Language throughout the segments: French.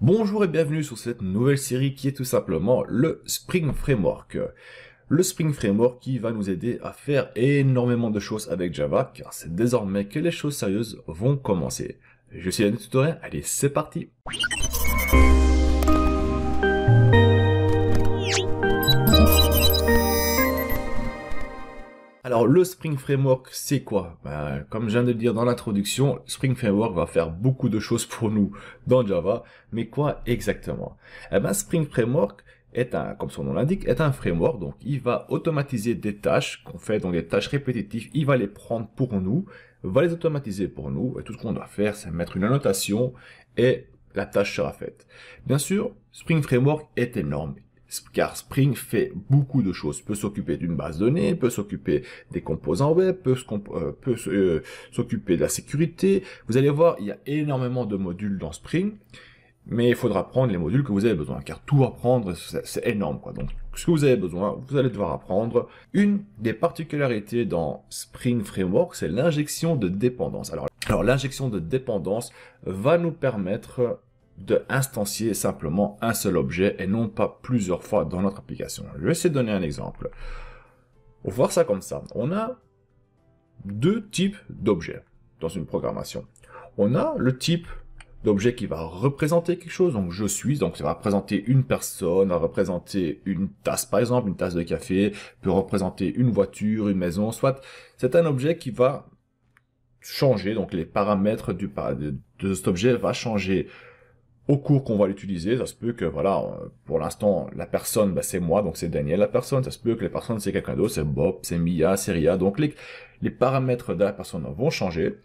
Bonjour et bienvenue sur cette nouvelle série qui est tout simplement le Spring Framework. Le Spring Framework qui va nous aider à faire énormément de choses avec Java, car c'est désormais que les choses sérieuses vont commencer. Je suis Yann Tutorien, allez c'est parti. Alors le Spring Framework c'est quoi? Comme je viens de le dire dans l'introduction, Spring Framework va faire beaucoup de choses pour nous dans Java, mais quoi exactement? Spring Framework est comme son nom l'indique, est un framework, donc il va automatiser des tâches qu'on fait, donc des tâches répétitives, il va les prendre pour nous, va les automatiser pour nous, et tout ce qu'on doit faire c'est mettre une annotation et la tâche sera faite. Bien sûr, Spring Framework est énorme. Car Spring fait beaucoup de choses, peut s'occuper d'une base de données, peut s'occuper des composants web, peut s'occuper de la sécurité. Vous allez voir, il y a énormément de modules dans Spring, mais il faudra prendre les modules que vous avez besoin, car tout apprendre, c'est énorme, quoi. Donc, ce que vous avez besoin, vous allez devoir apprendre. Une des particularités dans Spring Framework, c'est l'injection de dépendance. Alors l'injection de dépendance va nous permettre de instancier simplement un seul objet et non pas plusieurs fois dans notre application. Je vais essayer de donner un exemple. On va voir ça comme ça. On a deux types d'objets dans une programmation. On a le type d'objet qui va représenter quelque chose, donc je suis, donc ça va représenter une personne, va représenter une tasse par exemple, une tasse de café, peut représenter une voiture, une maison, soit c'est un objet qui va changer, donc les paramètres de cet objet va changer au cours qu'on va l'utiliser. Ça se peut que, voilà, pour l'instant, la personne, c'est moi, donc c'est Daniel la personne. Ça se peut que les personnes, c'est quelqu'un d'autre, c'est Bob, c'est Mia, c'est Ria. Donc les paramètres de la personne vont changer.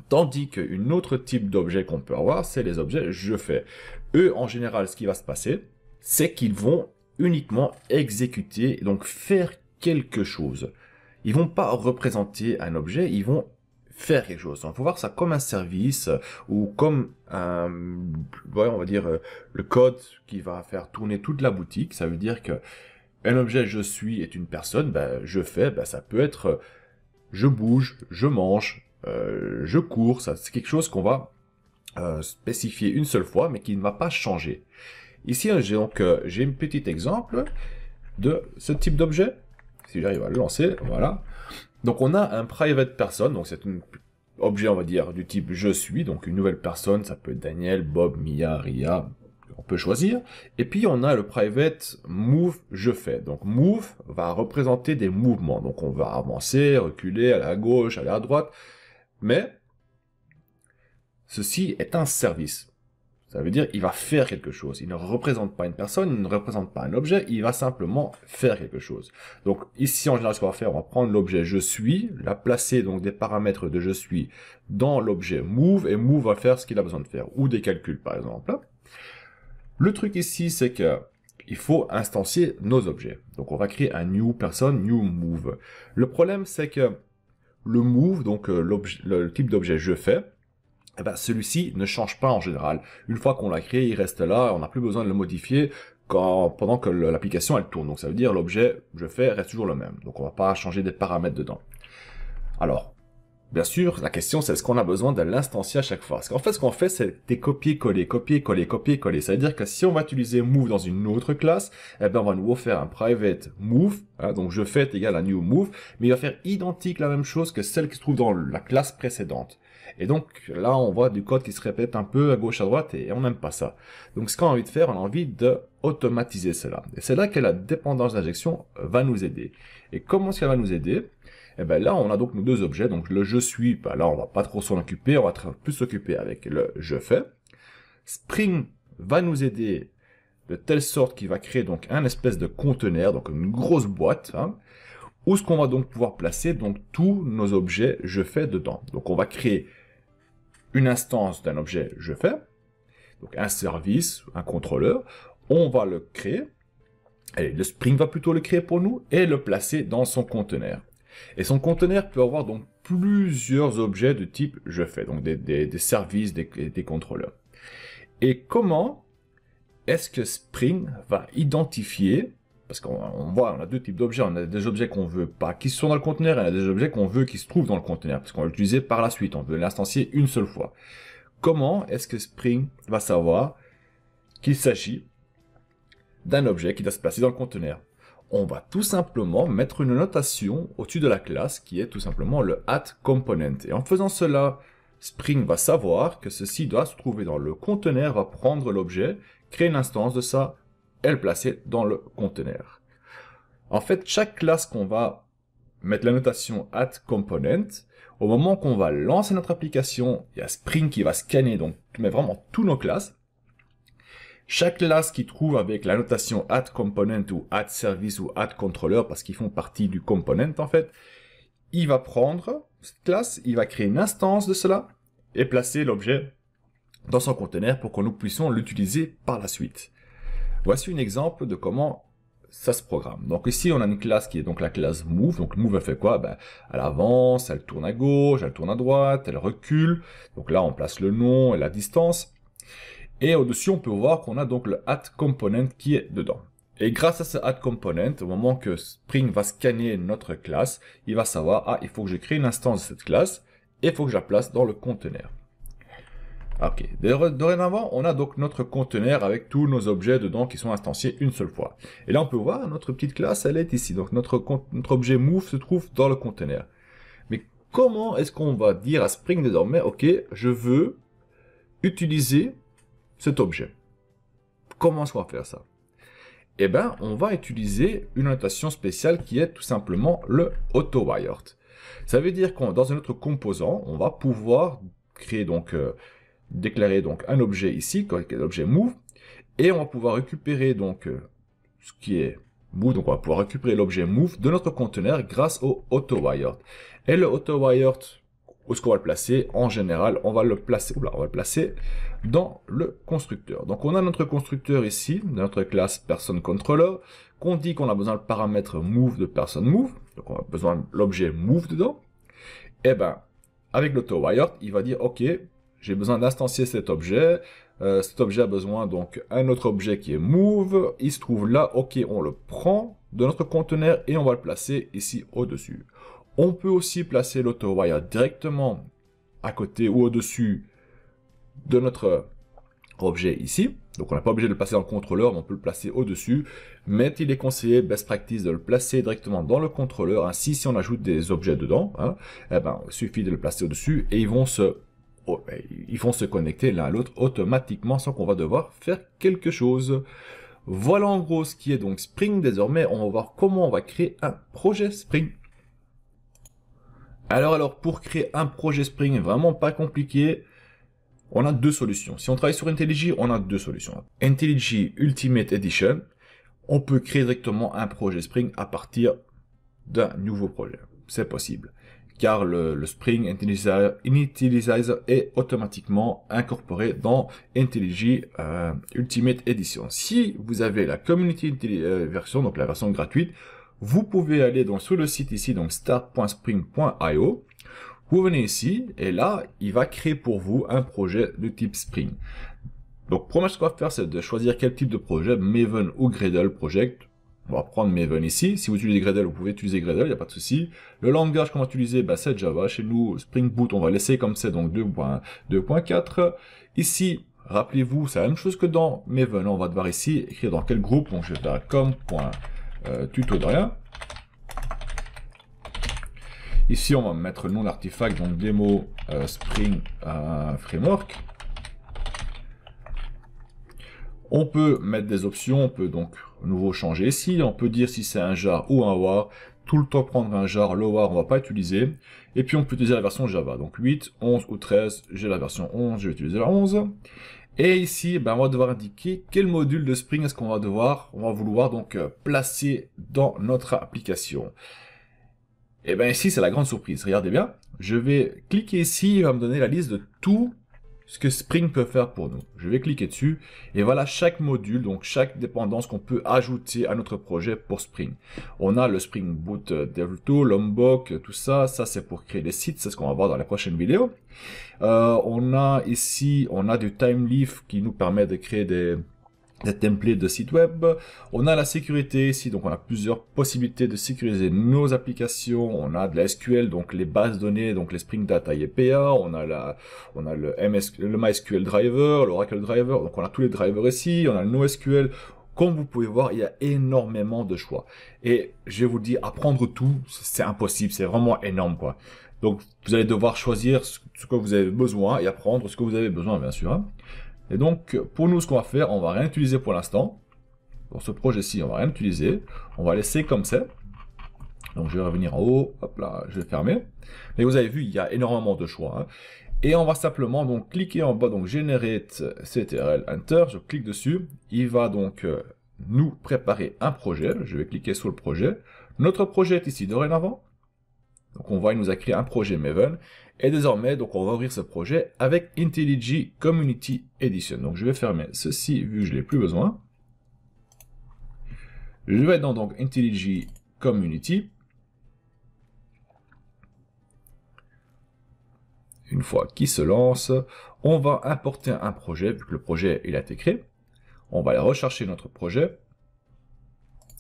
Tandis qu'une autre type d'objet qu'on peut avoir, c'est les objets je fais. Eux, en général, ce qui va se passer, c'est qu'ils vont uniquement exécuter, donc faire quelque chose. Ils vont pas représenter un objet, ils vont faire quelque chose. Donc, il faut voir ça comme un service ou comme on va dire le code qui va faire tourner toute la boutique. Ça veut dire que un objet je suis est une personne, je fais, ça peut être je bouge, je mange, je cours. Ça c'est quelque chose qu'on va spécifier une seule fois, mais qui ne va pas changer. Ici, j'ai un petit exemple de ce type d'objet. Si j'arrive à le lancer, voilà. Donc on a un private person, donc c'est un objet, on va dire, du type je suis, donc une nouvelle personne, ça peut être Daniel, Bob, Mia, Ria, on peut choisir. Et puis on a le private move je fais. Donc move va représenter des mouvements, donc on va avancer, reculer, aller à gauche, aller à droite, mais ceci est un service. Ça veut dire il va faire quelque chose. Il ne représente pas une personne, il ne représente pas un objet, il va simplement faire quelque chose. Donc ici, en général, ce qu'on va faire, on va prendre l'objet je suis, la placer donc des paramètres de je suis dans l'objet move, et move va faire ce qu'il a besoin de faire, ou des calculs par exemple. Le truc ici, c'est que il faut instancier nos objets. Donc on va créer un new person, new move. Le problème, c'est que le move, donc le type d'objet je fais, celui-ci ne change pas en général. Une fois qu'on l'a créé, il reste là, on n'a plus besoin de le modifier pendant que l'application elle tourne. Donc ça veut dire l'objet je fais reste toujours le même. Donc on va pas changer des paramètres dedans. Alors, bien sûr, la question c'est est-ce qu'on a besoin de l'instancier à chaque fois? Parce qu'en fait, ce qu'on fait, c'est des copier-coller, copier-coller, copier-coller. Ça veut dire que si on va utiliser move dans une autre classe, on va nous faire un private move, donc je fais est égal à new move, mais il va faire identique la même chose que celle qui se trouve dans la classe précédente. Et donc là, on voit du code qui se répète un peu à gauche, à droite, et on n'aime pas ça. Donc ce qu'on a envie de faire, on a envie de automatiser cela. Et c'est là que la dépendance d'injection va nous aider. Et comment est-ce qu'elle va nous aider? Là, on a donc nos deux objets. Donc le je suis, là, on va pas trop s'en occuper, on va plus s'occuper avec le je fais. Spring va nous aider de telle sorte qu'il va créer donc un espèce de conteneur, donc une grosse boîte, où ce qu'on va donc pouvoir placer donc tous nos objets je fais dedans. Donc on va créer une instance d'un objet je fais, donc un service, un contrôleur, on va le créer, et le Spring va plutôt le créer pour nous, et le placer dans son conteneur. Et son conteneur peut avoir donc plusieurs objets de type je fais, donc des services, des contrôleurs. Et comment est-ce que Spring va identifier, parce qu'on voit, on a deux types d'objets, on a des objets qu'on veut pas qui sont dans le conteneur, et on a des objets qu'on veut qui se trouvent dans le conteneur, parce qu'on va l'utiliser par la suite, on veut l'instancier une seule fois. Comment est-ce que Spring va savoir qu'il s'agit d'un objet qui doit se placer dans le conteneur. On va tout simplement mettre une notation au-dessus de la classe qui est tout simplement le add_component. Et en faisant cela, Spring va savoir que ceci doit se trouver dans le conteneur, va prendre l'objet, créer une instance de ça et le placer dans le conteneur. En fait, chaque classe qu'on va mettre la notation add_component, au moment qu'on va lancer notre application, il y a Spring qui va scanner, donc met vraiment toutes nos classes. Chaque classe qui trouve avec la notation add_component ou add_service ou add_controller, parce qu'ils font partie du component en fait, il va prendre cette classe, il va créer une instance de cela et placer l'objet dans son conteneur pour que nous puissions l'utiliser par la suite. Voici un exemple de comment ça se programme. Donc ici, on a une classe qui est donc la classe move. Donc move, elle fait quoi? Elle avance, elle tourne à gauche, elle tourne à droite, elle recule. Donc là, on place le nom et la distance. Et au-dessus, on peut voir qu'on a donc le add_component qui est dedans. Et grâce à ce add_component, au moment que Spring va scanner notre classe, il va savoir, ah, il faut que je crée une instance de cette classe et il faut que je la place dans le conteneur. Ok, dorénavant, on a donc notre conteneur avec tous nos objets dedans qui sont instanciés une seule fois. Et là, on peut voir, notre petite classe, elle est ici. Donc notre objet move se trouve dans le conteneur. Mais comment est-ce qu'on va dire à Spring désormais, ok, je veux utiliser cet objet? Comment est-ce qu'on va faire ça? Eh bien, on va utiliser une notation spéciale qui est tout simplement le auto-wired. Ça veut dire que dans un autre composant, on va pouvoir créer donc déclarer donc un objet ici, l'objet move, et on va pouvoir récupérer donc ce qui est move, donc on va pouvoir récupérer l'objet move de notre conteneur grâce au auto-wired. Et le auto-wired, où est-ce qu'on va le placer? En général, on va le placer dans le constructeur. Donc on a notre constructeur ici, notre classe personController, qu'on dit qu'on a besoin de paramètre move de personMove, donc on a besoin de l'objet move dedans. Et ben, avec l'auto-wired, il va dire, ok, j'ai besoin d'instancier cet objet a besoin donc un autre objet qui est move, il se trouve là, ok, on le prend de notre conteneur et on va le placer ici au-dessus. On peut aussi placer l'auto-wire directement à côté ou au-dessus de notre objet ici. Donc on n'est pas obligé de le placer dans le contrôleur, mais on peut le placer au-dessus. Mais il est conseillé, best practice, de le placer directement dans le contrôleur. Ainsi, si on ajoute des objets dedans, eh ben, il suffit de le placer au-dessus et ils vont se connecter l'un à l'autre automatiquement sans qu'on va devoir faire quelque chose. Voilà en gros ce qui est donc Spring. Désormais, on va voir comment on va créer un projet Spring. Alors, pour créer un projet Spring, vraiment pas compliqué, on a deux solutions. Si on travaille sur IntelliJ, on a deux solutions. IntelliJ Ultimate Edition, on peut créer directement un projet Spring à partir d'un nouveau projet. C'est possible, car le Spring Initializer est automatiquement incorporé dans IntelliJ Ultimate Edition. Si vous avez la Community version, donc la version gratuite, vous pouvez aller donc sur le site ici, donc start.spring.io. Vous venez ici, et là, il va créer pour vous un projet de type Spring. Donc, première chose qu'on va faire, c'est de choisir quel type de projet, Maven ou Gradle Project. On va prendre Maven ici. Si vous utilisez Gradle, vous pouvez utiliser Gradle, il n'y a pas de souci. Le langage qu'on va utiliser, c'est Java. Chez nous, Spring Boot, on va laisser comme c'est, donc 2.4. Ici, rappelez-vous, c'est la même chose que dans Maven. On va devoir ici écrire dans quel groupe. Donc, je vais faire com.tuto de rien. Ici, on va mettre le nom d'artefact, donc démo Spring Framework. On peut mettre des options, on peut donc à nouveau changer ici. On peut dire si c'est un jar ou un war. Tout le temps prendre un jar, le war, on va pas utiliser. Et puis on peut utiliser la version Java. Donc 8, 11 ou 13, j'ai la version 11, je vais utiliser la 11. Et ici, on va devoir indiquer quel module de Spring est-ce qu'on va devoir, on va vouloir donc placer dans notre application. Et bien ici, c'est la grande surprise. Regardez bien, je vais cliquer ici, il va me donner la liste de tout ce que Spring peut faire pour nous. Je vais cliquer dessus, et voilà chaque module, donc chaque dépendance qu'on peut ajouter à notre projet pour Spring. On a le Spring Boot DevTool, Lombok, tout ça, c'est pour créer des sites, c'est ce qu'on va voir dans les prochaines vidéos. On a ici, on a du Timeleaf qui nous permet de créer des des templates de site web. On a la sécurité ici, donc on a plusieurs possibilités de sécuriser nos applications. On a de la SQL, donc les bases de données, donc les Spring Data IPA. On a le MySQL Driver, l'Oracle Driver. Donc on a tous les drivers ici. On a le NoSQL. Comme vous pouvez voir, il y a énormément de choix. Et je vais vous dire, apprendre tout, c'est impossible. C'est vraiment énorme, quoi. Donc vous allez devoir choisir ce que vous avez besoin et apprendre ce que vous avez besoin, bien sûr, hein. Et donc, pour nous, ce qu'on va faire, on va rien utiliser pour l'instant. Dans ce projet-ci, on va rien utiliser. On va laisser comme c'est. Donc, je vais revenir en haut. Hop là, je vais fermer. Mais vous avez vu, il y a énormément de choix, hein. Et on va simplement donc cliquer en bas, donc Generate CTRL Enter. Je clique dessus. Il va donc nous préparer un projet. Je vais cliquer sur le projet. Notre projet est ici dorénavant. Donc, il nous a créé un projet Maven. Et désormais, donc, on va ouvrir ce projet avec IntelliJ Community Edition. Donc, je vais fermer ceci, vu que je l'ai plus besoin. Je vais dans donc IntelliJ Community. Une fois qu'il se lance, on va importer un projet, vu que le projet il a été créé. On va aller rechercher notre projet.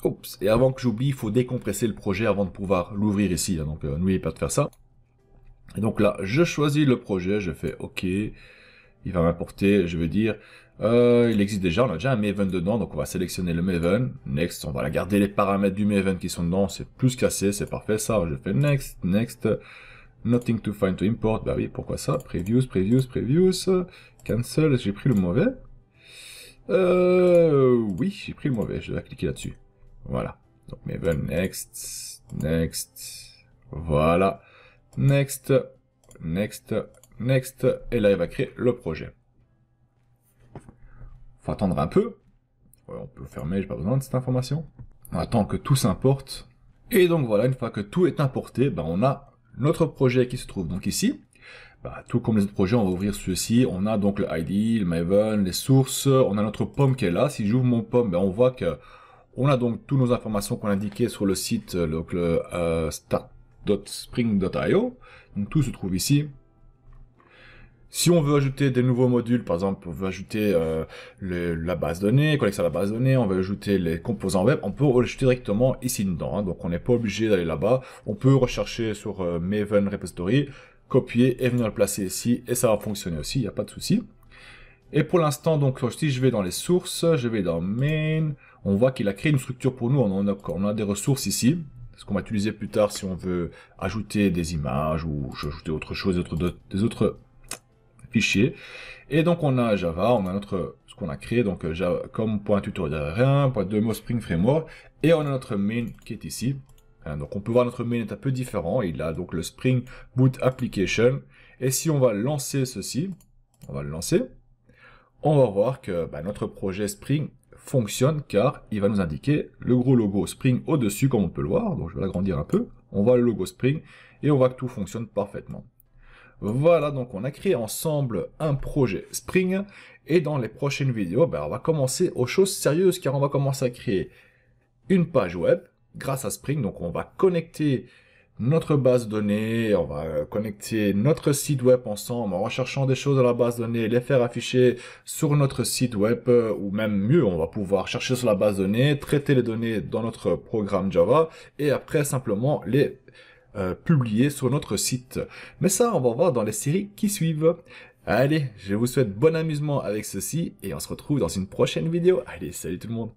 Oups, et avant que j'oublie, il faut décompresser le projet avant de pouvoir l'ouvrir ici. Hein, donc, n'oubliez pas de faire ça. Et donc là, je choisis le projet, je fais OK. Il va m'importer, je veux dire, il existe déjà, on a déjà un Maven dedans, donc on va sélectionner le Maven. Next, on va garder les paramètres du Maven qui sont dedans, c'est plus qu'assez, c'est parfait ça. Je fais Next, Next, Nothing to find to import, bah oui, pourquoi ça? Previous, Cancel, j'ai pris le mauvais. Oui, j'ai pris le mauvais, je vais cliquer là-dessus. Voilà. Donc Maven, Next, Next, voilà. Next, Next, Next, et là il va créer le projet. Faut attendre un peu. Ouais, on peut fermer, j'ai pas besoin de cette information. On attend que tout s'importe. Et donc voilà, une fois que tout est importé, ben on a notre projet qui se trouve donc ici. Bah, tout comme les autres projets, on va ouvrir celui-ci. On a donc le ID, le Maven, les sources. On a notre pomme qui est là. Si j'ouvre mon pomme, ben on voit que on a donc toutes nos informations qu'on a indiquées sur le site, donc le start.spring.io. Donc tout se trouve ici. Si on veut ajouter des nouveaux modules, par exemple, on veut ajouter la base de données, connecter à la base de données, on veut ajouter les composants web, on peut ajouter directement ici dedans. Hein, donc on n'est pas obligé d'aller là-bas. On peut rechercher sur Maven Repository, copier et venir le placer ici, et ça va fonctionner aussi, il n'y a pas de souci. Et pour l'instant, donc si je vais dans les sources, je vais dans Main, on voit qu'il a créé une structure pour nous, on a des ressources ici, ce qu'on va utiliser plus tard si on veut ajouter des images ou ajouter autre chose, des autres fichiers. Et donc on a Java, on a ce qu'on a créé, donc Java, comme point tutoriel rien, point 2 mots Spring Framework, et on a notre main qui est ici. Donc on peut voir notre main est un peu différent, il a donc le Spring Boot Application, et si on va lancer ceci, on va le lancer, on va voir que notre projet Spring fonctionne car il va nous indiquer le gros logo Spring au-dessus comme on peut le voir, donc je vais l'agrandir un peu, on voit le logo Spring, et on voit que tout fonctionne parfaitement. Voilà, donc on a créé ensemble un projet Spring, et dans les prochaines vidéos, on va commencer aux choses sérieuses, car on va commencer à créer une page web grâce à Spring. Donc on va connecter notre base de données, on va connecter notre site web ensemble en recherchant des choses dans la base de données, les faire afficher sur notre site web, ou même mieux, on va pouvoir chercher sur la base de données, traiter les données dans notre programme Java, et après simplement les publier sur notre site. Mais ça, on va voir dans les séries qui suivent. Allez, je vous souhaite bon amusement avec ceci et on se retrouve dans une prochaine vidéo. Allez, salut tout le monde!